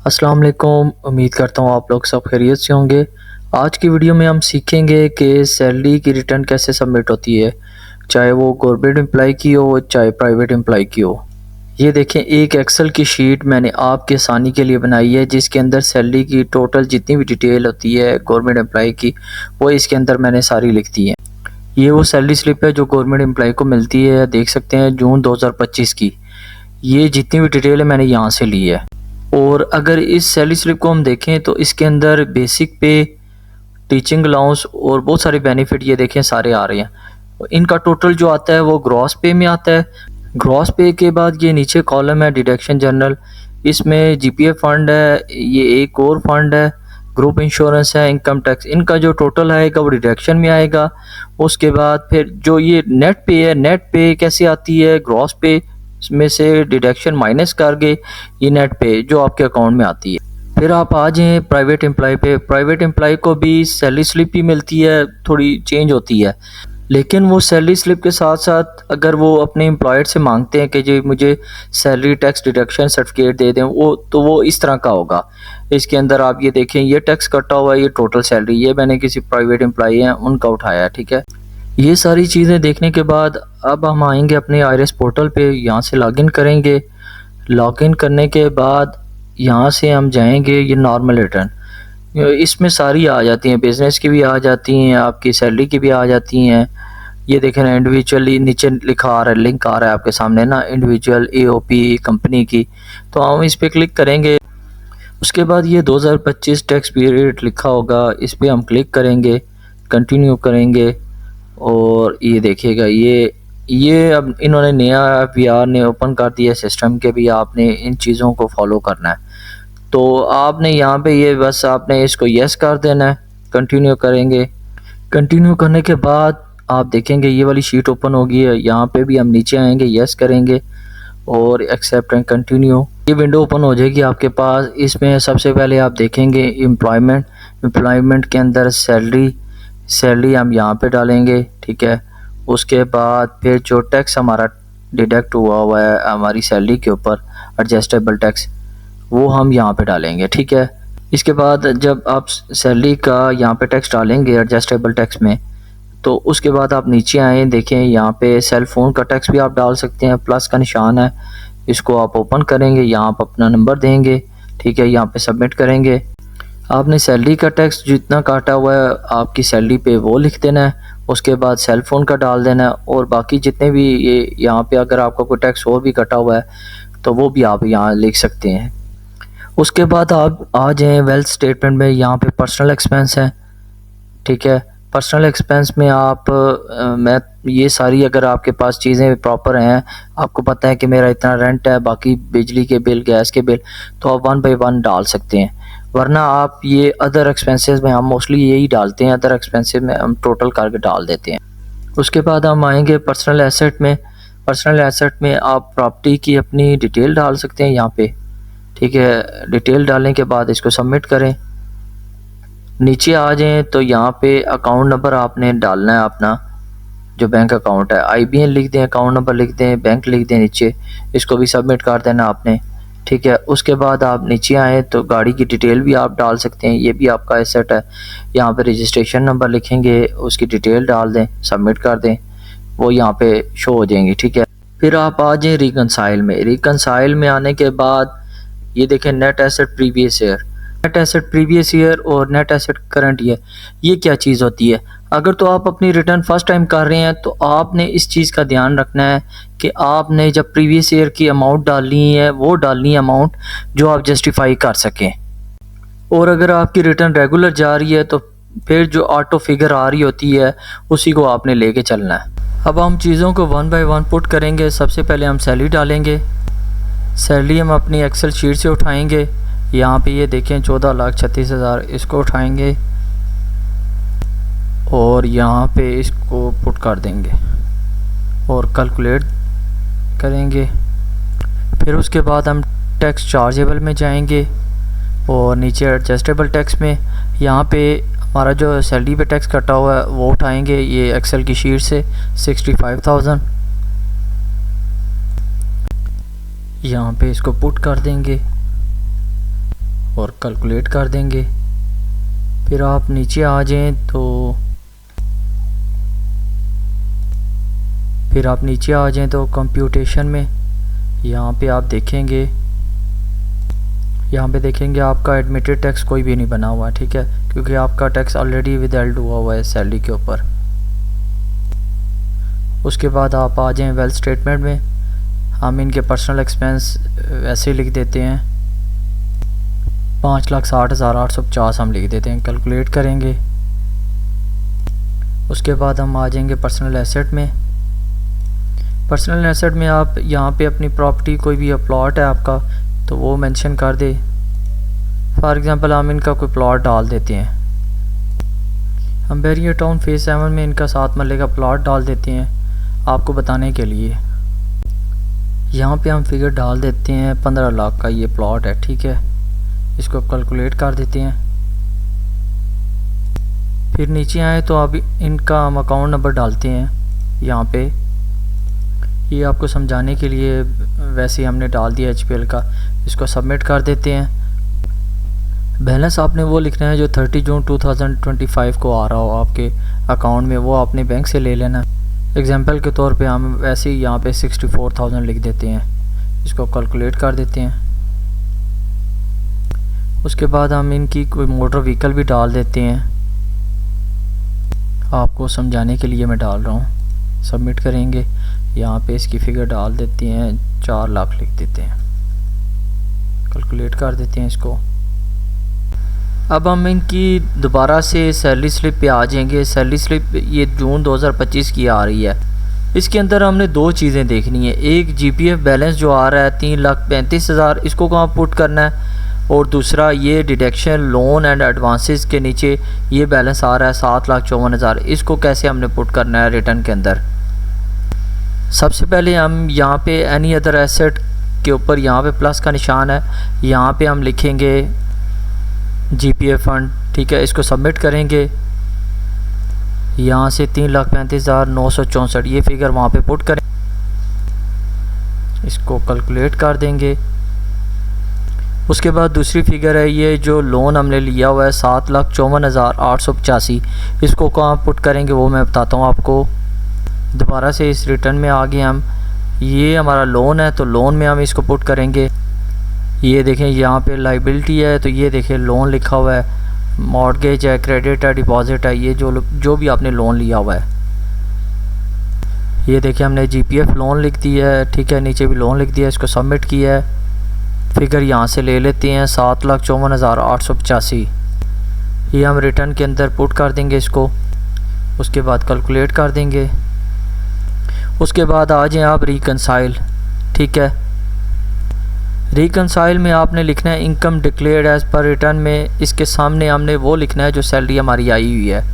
अस्सलाम वालेकुम। उम्मीद करता हूँ आप लोग सब खैरियत से होंगे। आज की वीडियो में हम सीखेंगे कि सैलरी की रिटर्न कैसे सबमिट होती है, चाहे वो गवर्नमेंट एम्प्लॉय की हो चाहे प्राइवेट एम्प्लॉय की हो। ये देखें, एक एक्सेल की शीट मैंने आपके आसानी के लिए बनाई है जिसके अंदर सैलरी की टोटल जितनी भी डिटेल होती है गवर्नमेंट एम्प्लॉय की, वो इसके अंदर मैंने सारी लिख दी है। ये वो सैलरी स्लिप है जो गवर्नमेंट एम्प्लॉय को मिलती है, देख सकते हैं जून 2025 की। ये जितनी भी डिटेल है मैंने यहाँ से ली है। और अगर इस सैलरी स्लिप को हम देखें तो इसके अंदर बेसिक पे, टीचिंग अलाउंस और बहुत सारे बेनिफिट ये देखें सारे आ रहे हैं। इनका टोटल जो आता है वो ग्रॉस पे में आता है। ग्रॉस पे के बाद ये नीचे कॉलम है डिडक्शन जनरल, इसमें जीपीएफ फंड है, ये एक और फंड है, ग्रुप इंश्योरेंस है, इनकम टैक्स। इनका जो टोटल आएगा वो डिडक्शन में आएगा। उसके बाद फिर जो ये नेट पे है, नेट पे कैसे आती है, ग्रॉस पे में से डिडक्शन माइनस करके ये नेट पे जो आपके अकाउंट में आती है। फिर आप आ जाएँ प्राइवेट एम्प्लॉय पे। प्राइवेट एम्प्लॉय को भी सैलरी स्लिप ही मिलती है, थोड़ी चेंज होती है, लेकिन वो सैलरी स्लिप के साथ साथ अगर वो अपने एम्प्लॉयर से मांगते हैं कि जी मुझे सैलरी टैक्स डिडक्शन सर्टिफिकेट दे दें, वो इस तरह का होगा। इसके अंदर आप ये देखें, ये टैक्स कटा हुआ है, ये टोटल सैलरी, ये मैंने किसी प्राइवेट एम्प्लॉय हैं उनका उठाया है, ठीक है। ये सारी चीज़ें देखने के बाद अब हम आएंगे अपने आईआरएस पोर्टल पे, यहाँ से लॉगिन करेंगे। लॉगिन करने के बाद यहाँ से हम जाएंगे ये नॉर्मल रिटर्न, इसमें सारी आ जाती हैं, बिज़नेस की भी आ जाती हैं, आपकी सैलरी की भी आ जाती हैं। ये देखें ना, इंडिविजुअली नीचे लिखा आ रहा है, लिंक आ रहा है आपके सामने ना, इंडिविजुअल एओपी कंपनी की। तो हम इस पर क्लिक करेंगे। उसके बाद ये 2025 टैक्स पीरियड लिखा होगा, इस पर हम क्लिक करेंगे, कंटिन्यू करेंगे। और ये देखिएगा, ये अब इन्होंने नया वीआर ने ओपन कर दिया सिस्टम के भी, आपने इन चीज़ों को फॉलो करना है। तो आपने यहाँ पे ये बस आपने इसको यस कर देना है, कंटिन्यू करेंगे। कंटिन्यू करने के बाद आप देखेंगे ये वाली शीट ओपन होगी है, यहाँ पे भी हम नीचे आएंगे, यस करेंगे और एक्सेप्ट एंड कंटिन्यू। ये विंडो ओपन हो जाएगी आपके पास। इसमें सबसे पहले आप देखेंगे एम्प्लॉयमेंट के अंदर सैलरी हम यहाँ पे डालेंगे, ठीक है। उसके बाद फिर जो टैक्स हमारा डिडक्ट हुआ है हमारी सैलरी के ऊपर, एडजस्टेबल टैक्स, वो हम यहाँ पे डालेंगे, ठीक है। इसके बाद जब आप सैलरी का यहाँ पे टैक्स डालेंगे एडजस्टेबल टैक्स में, तो उसके बाद आप नीचे आएँ, देखें यहाँ पे सेल फ़ोन का टैक्स भी आप डाल सकते हैं, प्लस का निशान है, इसको आप ओपन करेंगे, यहाँ आप अपना नंबर देंगे, ठीक है, यहाँ पे सबमिट करेंगे। आपने सैलरी का टैक्स जितना काटा हुआ है आपकी सैलरी पे वो लिख देना है। उसके बाद सेल फ़ोन का डाल देना है, और बाकी जितने भी ये यहाँ पे अगर आपका कोई टैक्स और भी कटा हुआ है तो वो भी आप यहाँ लिख सकते हैं। उसके बाद आप आ जाएँ वेल्थ स्टेटमेंट में, यहाँ पे पर्सनल एक्सपेंस है, ठीक है। पर्सनल एक्सपेंस में आप मैं ये सारी अगर आपके पास चीज़ें प्रॉपर हैं, आपको पता है कि मेरा इतना रेंट है, बाकी बिजली के बिल, गैस के बिल, तो आप 1 बाय 1 डाल सकते हैं। वरना आप ये अदर एक्सपेंसेस में, हम मोस्टली यही डालते हैं, अदर एक्सपेंसेस में हम टोटल करके डाल देते हैं। उसके बाद हम आएंगे पर्सनल एसेट में। पर्सनल एसेट में आप प्रॉपर्टी की अपनी डिटेल डाल सकते हैं यहाँ पे, ठीक है। डिटेल डालने के बाद इसको सबमिट करें। नीचे आ जाएं तो यहाँ पे अकाउंट नंबर आपने डालना है अपना, जो बैंक अकाउंट है, आईबीएन लिख दें, अकाउंट नंबर लिख दें, बैंक लिख दें नीचे, इसको भी सबमिट कर देना आपने, ठीक है। उसके बाद आप नीचे आएँ तो गाड़ी की डिटेल भी आप डाल सकते हैं, ये भी आपका एसेट है। यहाँ पे रजिस्ट्रेशन नंबर लिखेंगे, उसकी डिटेल डाल दें, सबमिट कर दें, वो यहाँ पे शो हो जाएंगी, ठीक है। फिर आप आ जाएँ रिकनसाइल में। रिकनसाइल में आने के बाद ये देखें net asset previous year, net asset previous year और नेट एसेट करंट ईयर, ये क्या चीज़ होती है। अगर तो आप अपनी रिटर्न फर्स्ट टाइम कर रहे हैं तो आपने इस चीज़ का ध्यान रखना है कि आपने जब प्रीवियस ईयर की अमाउंट डालनी है वो डालनी है अमाउंट जो आप जस्टिफाई कर सकें। और अगर आपकी रिटर्न रेगुलर जा रही है तो फिर जो ऑटो फिगर आ रही होती है उसी को आपने लेके चलना है। अब हम चीज़ों को 1 बाय 1 पुट करेंगे। सबसे पहले हम सैलरी डालेंगे। सैलरी हम अपनी एक्सेल शीट से उठाएंगे, यहाँ पे ये देखें 14,36,000, इसको उठाएंगे और यहाँ पे इसको पुट कर देंगे और कैलकुलेट करेंगे। फिर उसके बाद हम टैक्स चार्जेबल में जाएंगे और नीचे एडजस्टेबल टैक्स में यहाँ पे हमारा जो सैलरी पे टैक्स कटा हुआ है वो उठाएंगे, ये एक्सेल की शीट से 65,000, यहाँ पे इसको पुट कर देंगे। और कैलकुलेट कर देंगे। फिर आप नीचे आ जाएं तो कंप्यूटेशन में यहाँ पे आप देखेंगे, आपका एडमिटेड टैक्स कोई भी नहीं बना हुआ है, ठीक है, क्योंकि आपका टैक्स ऑलरेडी विदहेल्ड हुआ है सैलरी के ऊपर। उसके बाद आप आ जाएं वेल्थ स्टेटमेंट में। हम इनके पर्सनल एक्सपेंस ऐसे ही लिख देते हैं, 5,60,850 हम लिख देते हैं, कैलकुलेट करेंगे। उसके बाद हम आ जाएंगे पर्सनल एसेट में। पर्सनल एसेट में आप यहाँ पे अपनी प्रॉपर्टी, कोई भी प्लॉट है आपका तो वो मेंशन कर दे। फॉर एग्जांपल हम इनका कोई प्लॉट डाल देते हैं, हम बैरियर टाउन फेज 7 में इनका 7 मरले का प्लॉट डाल देते हैं आपको बताने के लिए। यहाँ पे हम फिगर डाल देते हैं 15 लाख का ये प्लॉट है, ठीक है, इसको कैलकुलेट कर देते हैं। फिर नीचे आए तो अब इनका हम अकाउंट नंबर डालते हैं यहाँ पे, ये आपको समझाने के लिए, वैसे ही हमने डाल दिया HPL का। इसको सबमिट कर देते हैं। बैलेंस आपने वो लिखना है जो 30 जून 2025 को आ रहा हो आपके अकाउंट में, वो आपने बैंक से ले लेना। एग्जांपल के तौर पे हम वैसे ही यहाँ पे 64,000 लिख देते हैं, इसको कैलकुलेट कर देते हैं। उसके बाद हम इनकी कोई मोटर व्हीकल भी डाल देते हैं, आपको समझाने के लिए मैं डाल रहा हूँ। सबमिट करेंगे, यहाँ पे इसकी फिगर डाल देते हैं, 4 लाख लिख देते हैं, कैलकुलेट कर देते हैं इसको। अब हम इनकी दोबारा से सैलरी स्लिप पे आ जाएंगे। सैलरी स्लिप ये जून 2025 की आ रही है। इसके अंदर हमने 2 चीज़ें देखनी है, एक GPF बैलेंस जो आ रहा है 3,35,000, इसको कहाँ पुट करना है, और दूसरा ये डिडक्शन लोन एंड एडवांसेस के नीचे ये बैलेंस आ रहा है 7,54,000, इसको कैसे हमने पुट करना है रिटर्न के अंदर। सबसे पहले हम यहाँ पे एनी अदर एसेट के ऊपर यहाँ पे प्लस का निशान है, यहाँ पे हम लिखेंगे GPF फंड, ठीक है, इसको सबमिट करेंगे। यहाँ से 3,35,964 ये फिगर वहाँ पे पुट करें, इसको कैलकुलेट कर देंगे। उसके बाद दूसरी फिगर है ये जो लोन हमने लिया हुआ है 7,54,885, इसको कहाँ पुट करेंगे वो मैं बताता हूँ आपको। दोबारा से इस रिटर्न में आ गए हम, ये हमारा लोन है तो लोन में हम इसको पुट करेंगे। ये देखें यहाँ पे लाइबिलिटी है तो ये देखें लोन लिखा हुआ है, मॉर्गेज है, क्रेडिट है, डिपॉजिट है, ये जो भी आपने लोन लिया हुआ है। ये देखें हमने GPF लोन लिख दिया है, ठीक है, नीचे भी लोन लिख दिया है, इसको सबमिट किया है। फिगर यहाँ से ले लेते हैं 7,54,885, ये हम रिटर्न के अंदर पुट कर देंगे इसको। उसके बाद कैलकुलेट कर देंगे। उसके बाद आ जाएं आप रिकनसाइल, ठीक है, रिकनसाइल में आपने लिखना है income declared as per return में, इसके सामने हमने वो लिखना है जो सैलरी हमारी आई हुई है।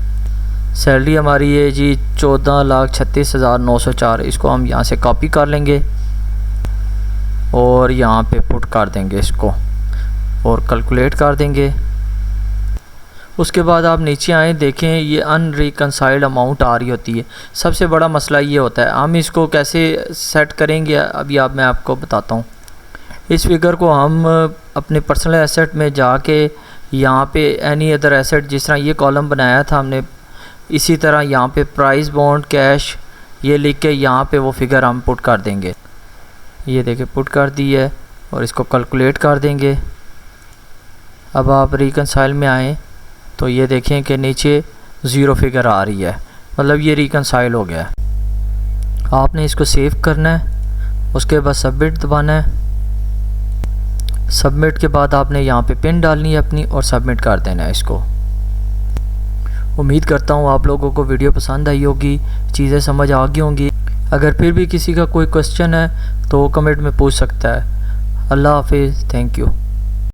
सैलरी हमारी है जी 14,36,904, इसको हम यहाँ से कॉपी कर लेंगे और यहाँ पे पुट कर देंगे इसको और कैलकुलेट कर देंगे। उसके बाद आप नीचे आएँ, देखें ये अनरिकनसाइल्ड अमाउंट आ रही होती है। सबसे बड़ा मसला ये होता है, हम इसको कैसे सेट करेंगे अभी मैं आपको बताता हूँ। इस फिगर को हम अपने पर्सनल एसेट में जाके यहाँ पे एनी अदर एसेट, जिस तरह ये कॉलम बनाया था हमने, इसी तरह यहाँ पे प्राइस बॉन्ड कैश ये लिख के यहाँ पे वो फिगर हम पुट कर देंगे। ये देखिए पुट कर दी है और इसको कैलकुलेट कर देंगे। अब आप रिकनसाइल में आएँ तो ये देखें कि नीचे 0 फिगर आ रही है, मतलब ये रिकनसाइल हो गया है। आपने इसको सेव करना है, उसके बाद सबमिट दबाना है। सबमिट के बाद आपने यहाँ पे पिन डालनी है अपनी और सबमिट कर देना है इसको। उम्मीद करता हूँ आप लोगों को वीडियो पसंद आई होगी, चीज़ें समझ आ गई होंगी। अगर फिर भी किसी का कोई क्वेश्चन है तो कमेंट में पूछ सकता है। अल्लाह हाफिज़, थैंक यू।